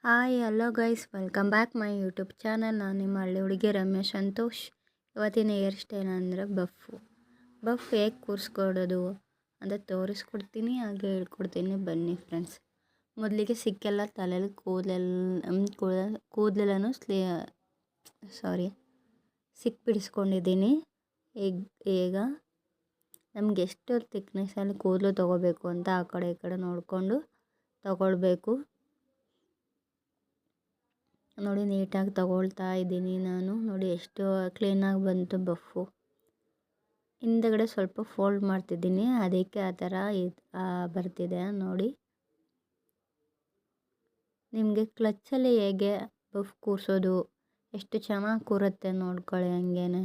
Hi hello guys, welcome back my YouTube channel. ನಾನು ನಿಮ್ಮ ಹಳ್ಳಿ ಹುಡುಗಿ ರಮ್ಯಾ ಸಂತೋಷ್. ಇವತ್ತಿನ ಹೇರ್ ಸ್ಟೈಲ್ ಅಂದರೆ ಬಫ್ ಹೇಗೆ ಕೂರಿಸ್ಕೊಡೋದು ಅಂತ ತೋರಿಸ್ಕೊಡ್ತೀನಿ, ಹಾಗೆ ಹೇಳ್ಕೊಡ್ತೀನಿ. ಬನ್ನಿ ಫ್ರೆಂಡ್ಸ್. ಮೊದಲಿಗೆ ಸಿಕ್ಕೆಲ್ಲ ತಲೆಯಲ್ಲಿ ಕೂದಲೆಲ್ಲನೂ ಸಿಕ್ ಬಿಡಿಸ್ಕೊಂಡಿದ್ದೀನಿ. ಈಗ ನಮ್ಗೆ ಎಷ್ಟು ತಿಕ್ನೆಸ್ಸಲ್ಲಿ ಕೂದಲು ತೊಗೋಬೇಕು ಅಂತ ಆ ಕಡೆ ಈ ಕಡೆ ನೋಡಿಕೊಂಡು ತಗೊಳ್ಬೇಕು. ನೋಡಿ, ನೀಟಾಗಿ ತಗೊಳ್ತಾ ಇದ್ದೀನಿ ನಾನು. ನೋಡಿ ಎಷ್ಟು ಕ್ಲೀನಾಗಿ ಬಂತು ಬಫ್ಫು. ಹಿಂದಗಡೆ ಸ್ವಲ್ಪ ಫೋಲ್ಡ್ ಮಾಡ್ತಿದ್ದೀನಿ, ಅದಕ್ಕೆ ಆ ಥರ ಬರ್ತಿದೆ ನೋಡಿ. ನಿಮಗೆ ಕ್ಲಚ್ಚಲ್ಲಿ ಹೇಗೆ ಬಫ್ ಕೂರಿಸೋದು, ಎಷ್ಟು ಚೆನ್ನಾಗಿ ಕೂರುತ್ತೆ ನೋಡ್ಕೊಳ್ಳಿ. ಹಂಗೇನೆ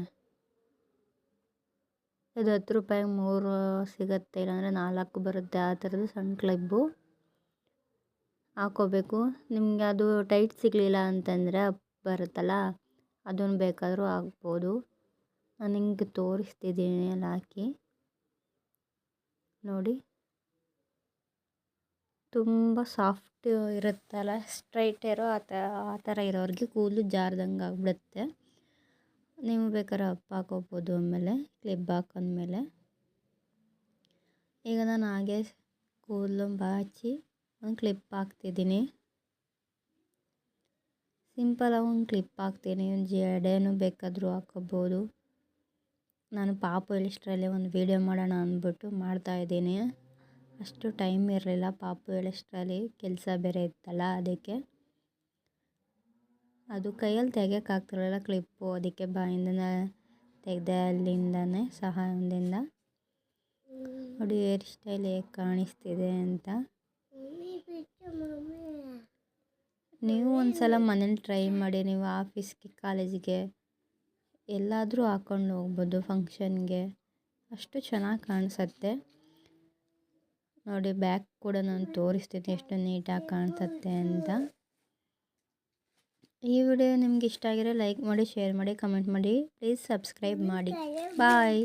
ಇದು 10 ರೂಪಾಯಿಗೆ 3 ಸಿಗುತ್ತೆ, ಇಲ್ಲಾಂದರೆ 4 ಬರುತ್ತೆ. ಆ ಥರದ್ದು ಸಣ್ಣ ಕ್ಲಿಪ್ಪು ಹಾಕೋಬೇಕು. ನಿಮಗೆ ಅದು ಟೈಟ್ ಸಿಗಲಿಲ್ಲ ಅಂತಂದರೆ ಬರುತ್ತಲ್ಲ, ಅದನ್ನು ಬೇಕಾದರೂ ಹಾಕ್ಬೋದು. ನಾನು ಹಿಂಗೆ ತೋರಿಸ್ತಿದ್ದೀನಿ ಎಲ್ಲ ಹಾಕಿ. ನೋಡಿ, ತುಂಬ ಸಾಫ್ಟ್ ಇರುತ್ತಲ್ಲ, ಸ್ಟ್ರೈಟ್ ಇರೋ ಆ ಥರ ಇರೋರಿಗೆ ಕೂದಲು ಜಾರ್ದಂಗೆ ಆಗಿಬಿಡುತ್ತೆ. ನೀವು ಬೇಕಾದ್ರೆ ಹಾಕೋಬೋದು. ಆಮೇಲೆ ಕ್ಲಿಪ್ ಹಾಕೊಂಡ್ಮೇಲೆ ಈಗ ನಾನು ಹಾಗೆ ಕೂದಲು ಬಾಚಿ ಒಂದು ಕ್ಲಿಪ್ ಹಾಕ್ತಿದ್ದೀನಿ. ಸಿಂಪಲಾಗಿ ಒಂದು ಕ್ಲಿಪ್ ಹಾಕ್ತೀನಿ. ಜಡೆನೂ ಬೇಕಾದರೂ ಹಾಕೋಬೋದು. ನಾನು ಪಾಪು ಹೇರ್ ಸ್ಟೈಲಲ್ಲಿ ಒಂದು ವೀಡಿಯೋ ಮಾಡೋಣ ಅಂದ್ಬಿಟ್ಟು ಮಾಡ್ತಾಯಿದ್ದೀನಿ. ಅಷ್ಟು ಟೈಮ್ ಇರಲಿಲ್ಲ, ಪಾಪು ಹೇರ್ ಸ್ಟೈಲಿ ಕೆಲಸ ಬೇರೆ ಇತ್ತಲ್ಲ, ಅದಕ್ಕೆ ಅದು ಕೈಯಲ್ಲಿ ತೆಗಿಯೋಕ್ಕಾಗ್ತಿರಲಿಲ್ಲ ಕ್ಲಿಪ್ಪು. ಅದಕ್ಕೆ ಬಾಯಿಂದನೇ ತೆಗೆದೆ, ಅಲ್ಲಿಂದನೇ ಸಹಾಯದಿಂದ. ನೋಡಿ ಹೇರ್ ಸ್ಟೈಲ್ ಹೇಗೆ ಕಾಣಿಸ್ತಿದೆ ಅಂತ. ನೀವು ಒಂದು ಸಲ ಮನೇಲಿ ಟ್ರೈ ಮಾಡಿ. ನೀವು ಆಫೀಸ್ಗೆ, ಕಾಲೇಜಿಗೆ ಎಲ್ಲಾದರೂ ಹಾಕ್ಕೊಂಡು ಹೋಗ್ಬೋದು, ಫಂಕ್ಷನ್ಗೆ. ಅಷ್ಟು ಚೆನ್ನಾಗಿ ಕಾಣಿಸುತ್ತೆ. ನೋಡಿ, ಬ್ಯಾಕ್ ಕೂಡ ನಾನು ತೋರಿಸ್ತೀನಿ ಎಷ್ಟು ನೀಟಾಗಿ ಕಾಣಿಸುತ್ತೆ ಅಂತ. ಈ ವಿಡಿಯೋ ನಿಮ್ಗೆ ಇಷ್ಟ ಆಗಿರೋ ಲೈಕ್ ಮಾಡಿ, ಶೇರ್ ಮಾಡಿ, ಕಮೆಂಟ್ ಮಾಡಿ. ಪ್ಲೀಸ್ ಸಬ್ಸ್ಕ್ರೈಬ್ ಮಾಡಿ. ಬಾಯ್.